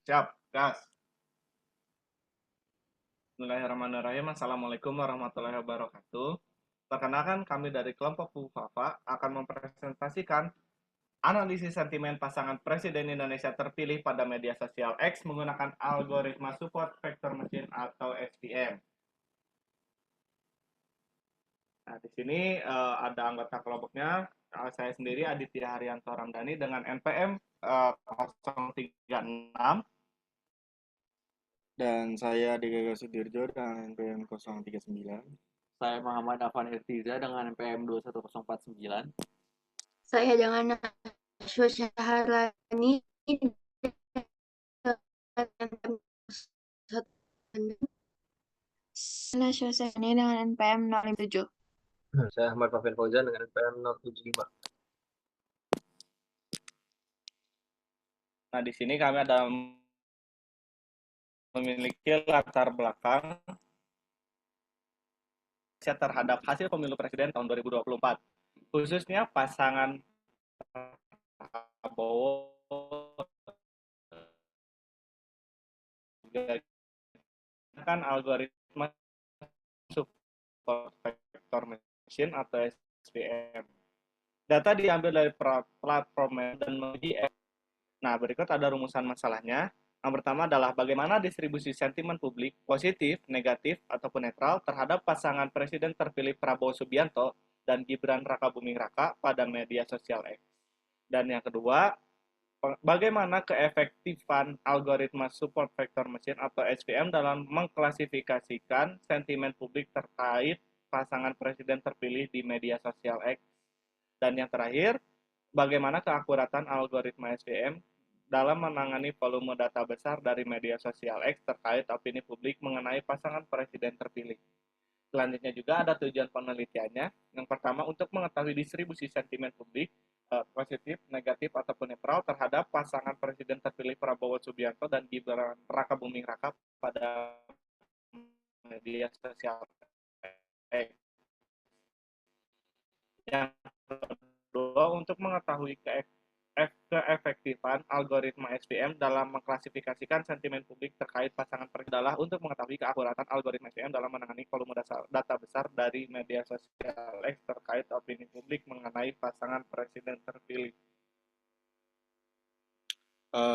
Siap, gas. Bismillahirrahmanirrahim. Assalamualaikum warahmatullahi wabarakatuh. Perkenalkan kami dari kelompok Pufafa akan mempresentasikan analisis sentimen pasangan Presiden Indonesia terpilih pada media sosial X menggunakan algoritma support vector machine atau SVM. Nah, di sini ada anggota kelompoknya. Saya sendiri Aditya Haryanto Ramdhani dengan NPM 036. Dan saya Dega Sudirjo dengan NPM 039. Saya Muhammad Afan Irtiza dengan NPM 21049. Saya dengan Nashwa Syaharani Nashwa Syaharani dengan NPM 057. Saya Ahmad Fafil Fauzan dengan NPM 075. Nah, di sini kami ada memiliki latar belakang terhadap hasil pemilu presiden tahun 2024, khususnya pasangan Prabowo kan algoritma support vector machine atau SVM. Data diambil dari platform dan menguji. Nah, berikut ada rumusan masalahnya. Yang pertama adalah bagaimana distribusi sentimen publik positif, negatif, ataupun netral terhadap pasangan presiden terpilih Prabowo Subianto dan Gibran Rakabuming Raka pada media sosial X. Dan yang kedua, bagaimana keefektifan algoritma support vector machine atau SVM dalam mengklasifikasikan sentimen publik terkait pasangan presiden terpilih di media sosial X. Dan yang terakhir, bagaimana keakuratan algoritma SVM dalam menangani volume data besar dari media sosial X terkait opini publik mengenai pasangan presiden terpilih. Selanjutnya juga ada tujuan penelitiannya. Yang pertama, untuk mengetahui distribusi sentimen publik positif, negatif, ataupun netral terhadap pasangan presiden terpilih Prabowo Subianto dan Gibran Rakabuming Raka pada media sosial X. Yang kedua, untuk mengetahui keefektifan algoritma SVM dalam mengklasifikasikan sentimen publik terkait pasangan presiden adalah untuk mengetahui keakuratan algoritma SVM dalam menangani volume data besar dari media sosial X terkait opini publik mengenai pasangan presiden terpilih.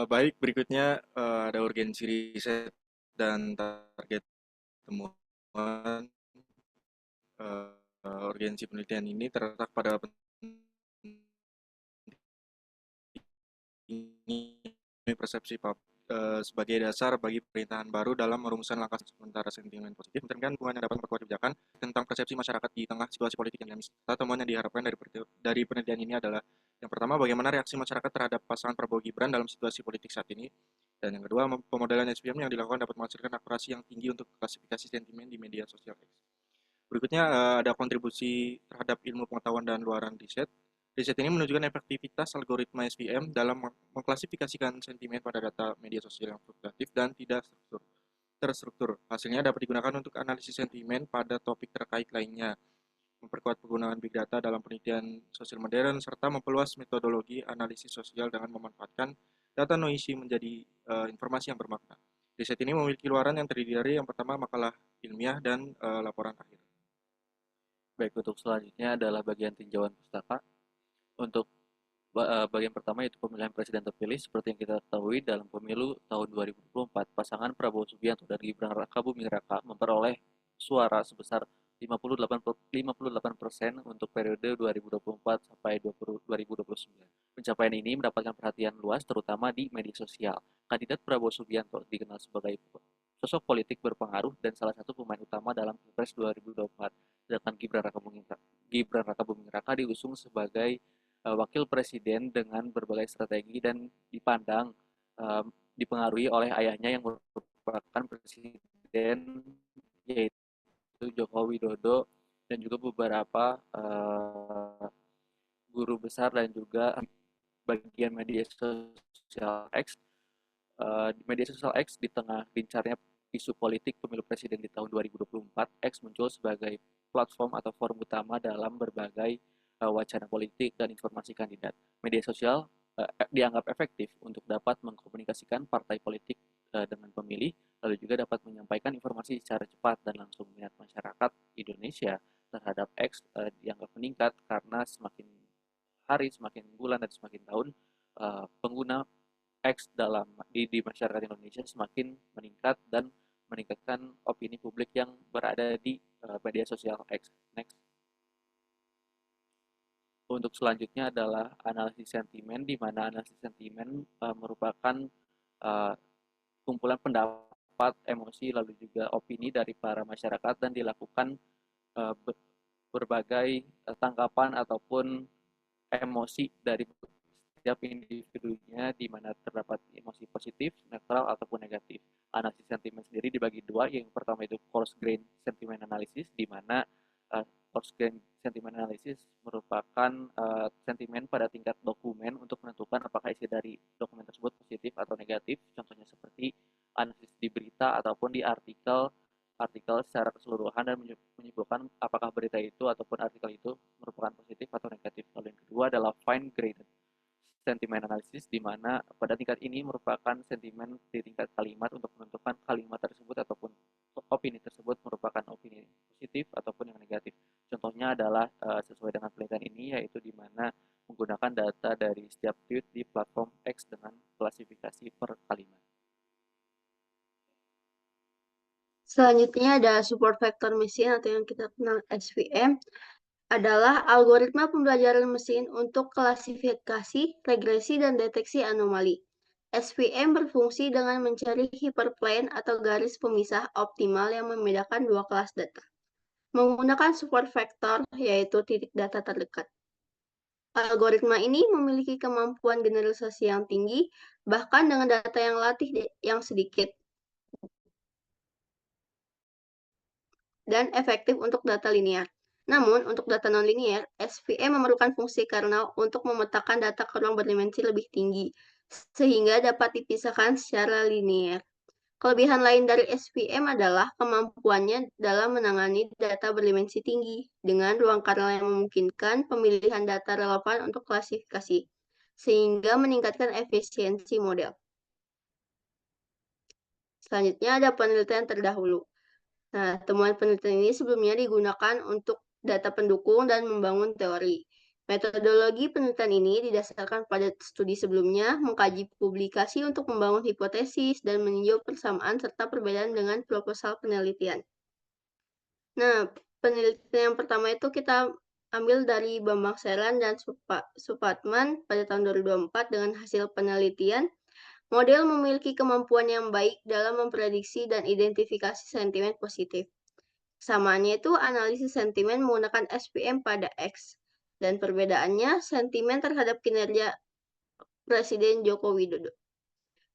Baik, berikutnya ada urgensi riset dan target temuan. Urgensi penelitian ini terletak pada ini persepsi sebagai dasar bagi pemerintahan baru dalam merumuskan langkah sementara sentimen positif mencerminkan hubungan yang dapat memperkuat kebijakan tentang persepsi masyarakat di tengah situasi politik yang dinamis. Temuan yang diharapkan dari penelitian ini adalah yang pertama, bagaimana reaksi masyarakat terhadap pasangan Prabowo Gibran dalam situasi politik saat ini. Dan yang kedua, pemodelan SPM yang dilakukan dapat menghasilkan akurasi yang tinggi untuk klasifikasi sentimen di media sosial X. Berikutnya ada kontribusi terhadap ilmu pengetahuan dan luaran riset. Riset ini menunjukkan efektivitas algoritma SVM dalam mengklasifikasikan sentimen pada data media sosial yang fluktuatif dan tidak terstruktur. Hasilnya dapat digunakan untuk analisis sentimen pada topik terkait lainnya, memperkuat penggunaan big data dalam penelitian sosial modern, serta memperluas metodologi analisis sosial dengan memanfaatkan data noisy menjadi informasi yang bermakna. Riset ini memiliki luaran yang terdiri dari yang pertama makalah ilmiah dan laporan akhir. Baik, untuk selanjutnya adalah bagian tinjauan pustaka. Untuk bagian pertama yaitu pemilihan presiden terpilih. Seperti yang kita ketahui, dalam pemilu tahun 2024, pasangan Prabowo Subianto dan Gibran Rakabuming Raka memperoleh suara sebesar 58% untuk periode 2024 sampai 2029. Pencapaian ini mendapatkan perhatian luas terutama di media sosial. Kandidat Prabowo Subianto dikenal sebagai sosok politik berpengaruh dan salah satu pemain utama dalam Pilpres 2024. Sedangkan Gibran Rakabuming Raka diusung sebagai wakil presiden dengan berbagai strategi dan dipandang dipengaruhi oleh ayahnya yang merupakan presiden, yaitu Joko Widodo, dan juga beberapa guru besar dan juga bagian media sosial X. Di media sosial X, di tengah gencarnya isu politik pemilu presiden di tahun 2024, X muncul sebagai platform atau forum utama dalam berbagai wacana politik dan informasi kandidat. Media sosial dianggap efektif untuk dapat mengkomunikasikan partai politik dengan pemilih, lalu juga dapat menyampaikan informasi secara cepat dan langsung. Minat masyarakat Indonesia terhadap X dianggap meningkat karena semakin hari, semakin bulan, dan semakin tahun pengguna X di masyarakat Indonesia semakin meningkat dan meningkatkan opini publik yang berada di media sosial X. Next. Untuk selanjutnya adalah analisis sentimen, di mana analisis sentimen merupakan kumpulan pendapat, emosi, lalu juga opini dari para masyarakat dan dilakukan berbagai tangkapan ataupun emosi dari setiap individunya, di mana terdapat emosi positif, netral, ataupun negatif. Analisis sentimen sendiri dibagi dua. Yang pertama itu coarse grain sentiment analysis, di mana coarse grain sentiment analysis merupakan sentimen pada tingkat dokumen untuk menentukan apakah isi dari dokumen tersebut positif atau negatif. Contohnya seperti analisis di berita ataupun di artikel secara keseluruhan, dan menyebutkan apakah berita itu ataupun artikel itu merupakan positif atau negatif. Lalu yang kedua adalah fine grained sentimen analisis, di mana pada tingkat ini merupakan sentimen di tingkat kalimat untuk menentukan kalimat tersebut ataupun opini tersebut merupakan opini positif ataupun yang negatif. Contohnya adalah sesuai dengan penelitian ini, yaitu di mana menggunakan data dari setiap tweet di platform X dengan klasifikasi per kalimat. Selanjutnya ada support vector machine atau yang kita kenal SVM, adalah algoritma pembelajaran mesin untuk klasifikasi, regresi, dan deteksi anomali. SVM berfungsi dengan mencari hyperplane atau garis pemisah optimal yang membedakan dua kelas data, menggunakan support vector, yaitu titik data terdekat. Algoritma ini memiliki kemampuan generalisasi yang tinggi, bahkan dengan data yang latih yang sedikit, dan efektif untuk data linear. Namun, untuk data nonlinear, SVM memerlukan fungsi kernel untuk memetakan data ke ruang berdimensi lebih tinggi, sehingga dapat dipisahkan secara linear. Kelebihan lain dari SVM adalah kemampuannya dalam menangani data berdimensi tinggi, dengan ruang kernel yang memungkinkan pemilihan data relevan untuk klasifikasi, sehingga meningkatkan efisiensi model. Selanjutnya ada penelitian terdahulu. Nah, temuan penelitian ini sebelumnya digunakan untuk data pendukung dan membangun teori. Metodologi penelitian ini didasarkan pada studi sebelumnya, mengkaji publikasi untuk membangun hipotesis, dan meninjau persamaan serta perbedaan dengan proposal penelitian. Nah, penelitian yang pertama itu kita ambil dari Bambang Seran dan Supatman pada tahun 2024 dengan hasil penelitian. Model memiliki kemampuan yang baik dalam memprediksi dan identifikasi sentimen positif. Samaannya itu analisis sentimen menggunakan SVM pada X. Dan perbedaannya sentimen terhadap kinerja Presiden Joko Widodo.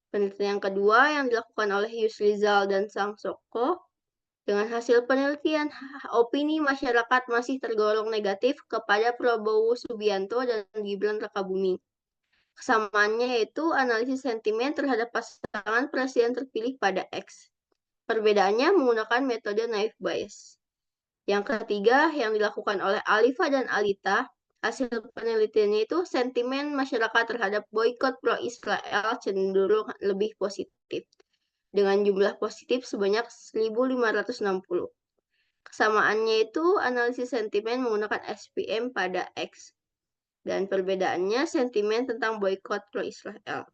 Penelitian yang kedua yang dilakukan oleh Yusrizal dan Sang Soko. Dengan hasil penelitian, opini masyarakat masih tergolong negatif kepada Prabowo Subianto dan Gibran Rakabuming. Kesamaannya yaitu analisis sentimen terhadap pasangan presiden terpilih pada X. Perbedaannya menggunakan metode naive Bayes. Yang ketiga yang dilakukan oleh Alifa dan Alita, hasil penelitiannya itu sentimen masyarakat terhadap boykot pro-Israel cenderung lebih positif, dengan jumlah positif sebanyak 1.560. Kesamaannya itu analisis sentimen menggunakan SVM pada X. Dan perbedaannya sentimen tentang boykot pro-Israel.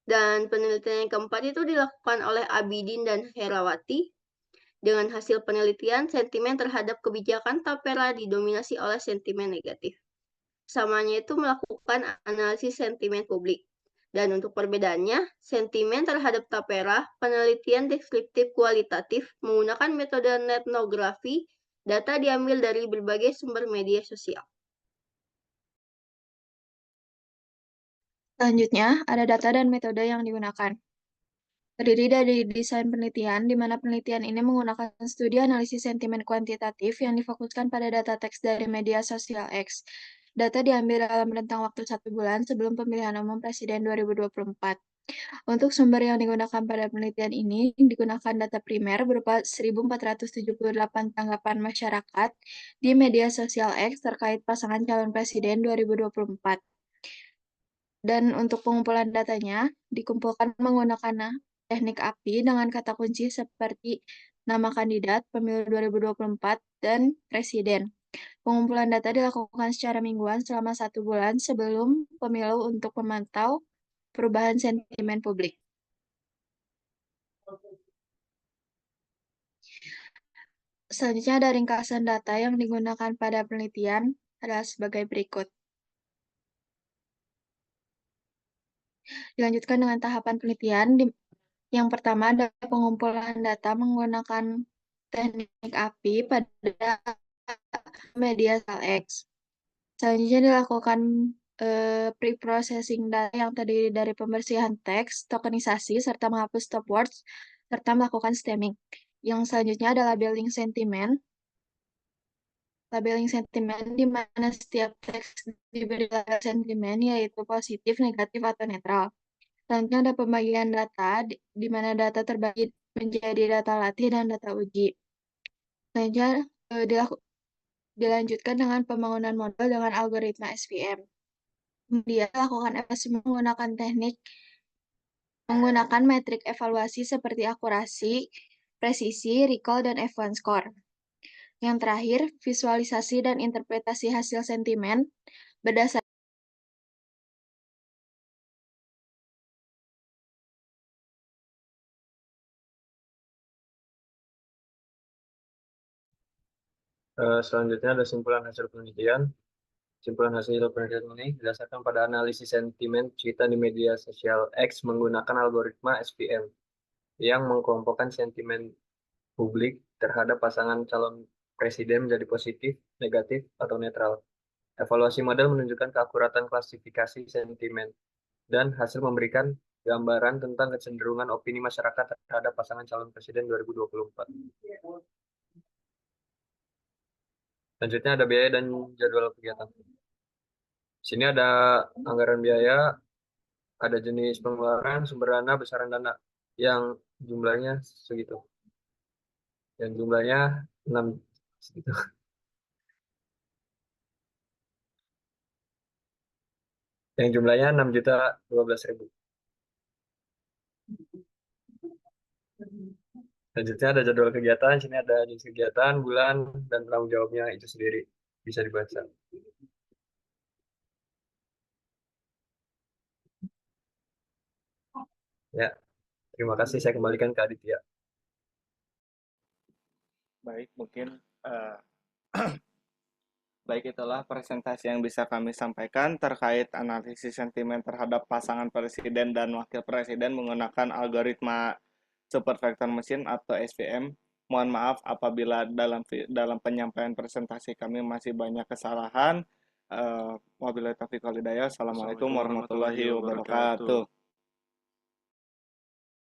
Dan penelitian yang keempat itu dilakukan oleh Abidin dan Herawati. Dengan hasil penelitian, sentimen terhadap kebijakan Tapera didominasi oleh sentimen negatif. Samanya itu melakukan analisis sentimen publik. Dan untuk perbedaannya, sentimen terhadap Tapera, penelitian deskriptif kualitatif menggunakan metode etnografi, data diambil dari berbagai sumber media sosial. Selanjutnya, ada data dan metode yang digunakan. Terdiri dari desain penelitian, di mana penelitian ini menggunakan studi analisis sentimen kuantitatif yang difokuskan pada data teks dari media sosial X. Data diambil dalam rentang waktu 1 bulan sebelum pemilihan umum Presiden 2024. Untuk sumber yang digunakan pada penelitian ini, digunakan data primer berupa 1.478 tanggapan masyarakat di media sosial X terkait pasangan calon presiden 2024. Dan untuk pengumpulan datanya, dikumpulkan menggunakan teknik API dengan kata kunci seperti nama kandidat, pemilu 2024, dan presiden. Pengumpulan data dilakukan secara mingguan selama 1 bulan sebelum pemilu untuk memantau perubahan sentimen publik. Selanjutnya ada ringkasan data yang digunakan pada penelitian adalah sebagai berikut. Dilanjutkan dengan tahapan penelitian. Yang pertama ada pengumpulan data menggunakan teknik API pada media X. Selanjutnya dilakukan pre-processing data yang terdiri dari pembersihan teks, tokenisasi, serta menghapus stop words, serta melakukan stemming. Yang selanjutnya adalah labeling sentimen. Labeling sentimen di mana setiap teks diberi label sentimen, yaitu positif, negatif, atau netral. Selanjutnya ada pembagian data, di mana data terbagi menjadi data latih dan data uji. Selanjutnya dilanjutkan dengan pembangunan model dengan algoritma SVM. Kemudian lakukan evaluasi menggunakan metrik evaluasi seperti akurasi, presisi, recall, dan F1 score. Yang terakhir, visualisasi dan interpretasi hasil sentimen berdasarkan Selanjutnya ada simpulan hasil penelitian. Simpulan hasil penelitian ini didasarkan pada analisis sentimen cuitan di media sosial X menggunakan algoritma SVM yang mengkelompokkan sentimen publik terhadap pasangan calon presiden menjadi positif, negatif, atau netral. Evaluasi model menunjukkan keakuratan klasifikasi sentimen dan hasil memberikan gambaran tentang kecenderungan opini masyarakat terhadap pasangan calon presiden 2024. Selanjutnya ada biaya dan jadwal kegiatan. Di sini ada anggaran biaya, ada jenis pengeluaran, sumber dana, besaran dana yang jumlahnya segitu. Yang jumlahnya 6 segitu. Yang jumlahnya 6.012.000. Selanjutnya ada jadwal kegiatan, di sini ada jenis kegiatan, bulan, dan penanggung jawabnya itu sendiri. Bisa dibaca. Ya, terima kasih. Saya kembalikan ke Aditya. Baik, mungkin baik, itulah presentasi yang bisa kami sampaikan terkait analisis sentimen terhadap pasangan presiden dan wakil presiden menggunakan algoritma super vector machine atau SVM. Mohon maaf apabila dalam penyampaian presentasi kami masih banyak kesalahan. Wabillahi taufiq wal hidayah. Assalamualaikum warahmatullahi wabarakatuh.